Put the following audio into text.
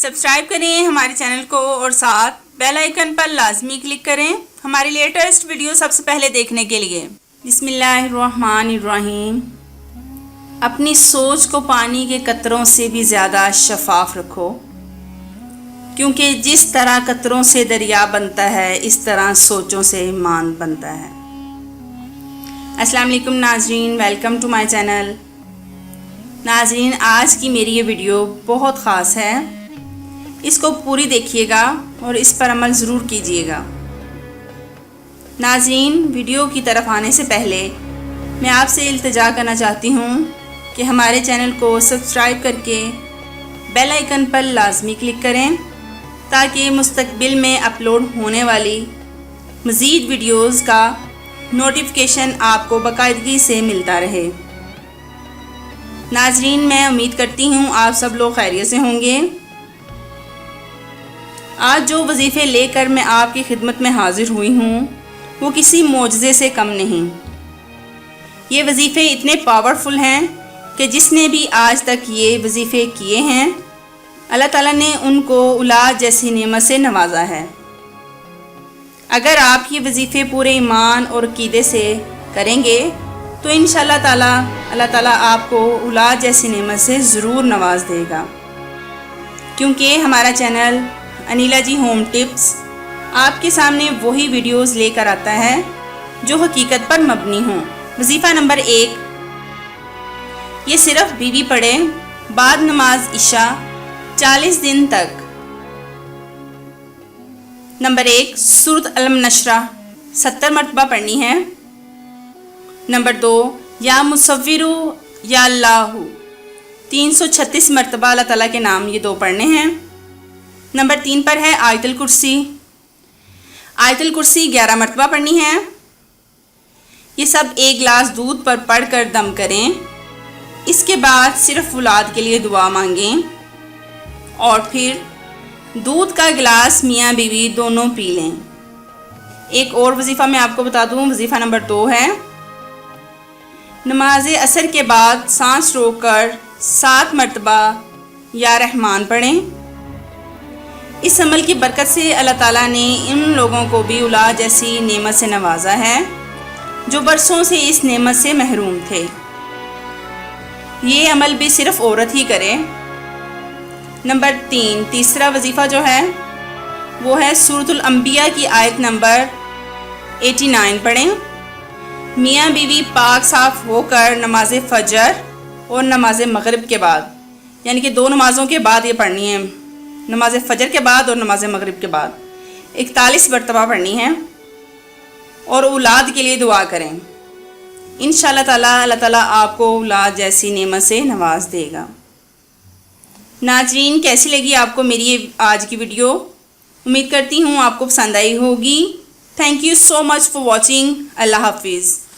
Subscribe کریں ہمارے channel کو اور ساتھ بیل آئیکن پر لازمی کلک کریں ہماری لیٹسٹ ویڈیو سب سے پہلے دیکھنے کے لیے۔ بسم اللہ الرحمن الرحیم۔ اپنی سوچ کو پانی کے قطروں سے بھی زیادہ شفاف رکھو، کیونکہ جس طرح قطروں سے دریا بنتا ہے اس طرح سوچوں سے ایمان بنتا ہے۔ السلام علیکم ناظرین، ویلکم ٹو مائی چینل۔ ناظرین، آج کی میری یہ ویڈیو بہت خاص ہے، اس کو پوری دیکھیے گا اور اس پر عمل ضرور کیجیے گا۔ ناظرین، ویڈیو کی طرف آنے سے پہلے میں آپ سے التجا کرنا چاہتی ہوں کہ ہمارے چینل کو سبسکرائب کر کے بیل آئیکن پر لازمی کلک کریں تاکہ مستقبل میں اپلوڈ ہونے والی مزید ویڈیوز کا نوٹیفیکیشن آپ کو باقاعدگی سے ملتا رہے۔ ناظرین، میں امید کرتی ہوں آپ سب لوگ خیریت سے ہوں گے۔ آج جو وظیفے لے کر میں آپ کی خدمت میں حاضر ہوئی ہوں وہ کسی معجزے سے کم نہیں۔ یہ وظیفے اتنے پاورفل ہیں کہ جس نے بھی آج تک یہ وظیفے کیے ہیں اللہ تعالیٰ نے ان کو اولاد جیسی نعمت سے نوازا ہے۔ اگر آپ یہ وظیفے پورے ایمان اور عقیدے سے کریں گے تو انشاءاللہ اللہ تعالیٰ آپ کو اولاد جیسی نعمت سے ضرور نواز دے گا، کیونکہ ہمارا چینل انیلا جی ہوم ٹپس آپ کے سامنے وہی ویڈیوز لے کر آتا ہے جو حقیقت پر مبنی ہوں۔ وظیفہ نمبر 1، یہ صرف بیوی پڑھے بعد نماز عشاء 40 دن تک۔ نمبر 1، سورۃ الم نشرہ 70 مرتبہ پڑھنی ہے۔ نمبر 2، یا مصورو یا اللہ 336 مرتبہ اللہ تعالیٰ کے نام یہ 2 پڑھنے ہیں۔ نمبر 3 پر ہے آیت الکرسی۔ آیت الکرسی 11 مرتبہ پڑھنی ہے۔ یہ سب 1 گلاس دودھ پر پڑھ کر دم کریں، اس کے بعد صرف اولاد کے لیے دعا مانگیں اور پھر دودھ کا گلاس میاں بیوی دونوں پی لیں۔ ایک اور وظیفہ میں آپ کو بتا دوں، وظیفہ نمبر 2 ہے، نماز عصر کے بعد سانس روک کر 7 مرتبہ یا رحمان پڑھیں۔ اس عمل کی برکت سے اللہ تعالیٰ نے ان لوگوں کو بھی اولاد جیسی نعمت سے نوازا ہے جو برسوں سے اس نعمت سے محروم تھے۔ یہ عمل بھی صرف عورت ہی کرے۔ نمبر 3، تیسرا وظیفہ جو ہے وہ ہے سورۃ الانبیاء کی آیت نمبر 89 پڑھیں۔ میاں بیوی پاک صاف ہو کر نماز فجر اور نماز مغرب کے بعد، یعنی کہ 2 نمازوں کے بعد یہ پڑھنی ہے، نماز فجر کے بعد اور نماز مغرب کے بعد 41 مرتبہ پڑھنی ہے اور اولاد کے لیے دعا کریں۔ انشاءاللہ اللہ تعالیٰ آپ کو اولاد جیسی نعمت سے نواز دے گا۔ ناظرین، کیسی لگی آپ کو میری یہ آج کی ویڈیو؟ امید کرتی ہوں آپ کو پسند آئی ہوگی۔ Thank you so much for watching. اللہ حافظ۔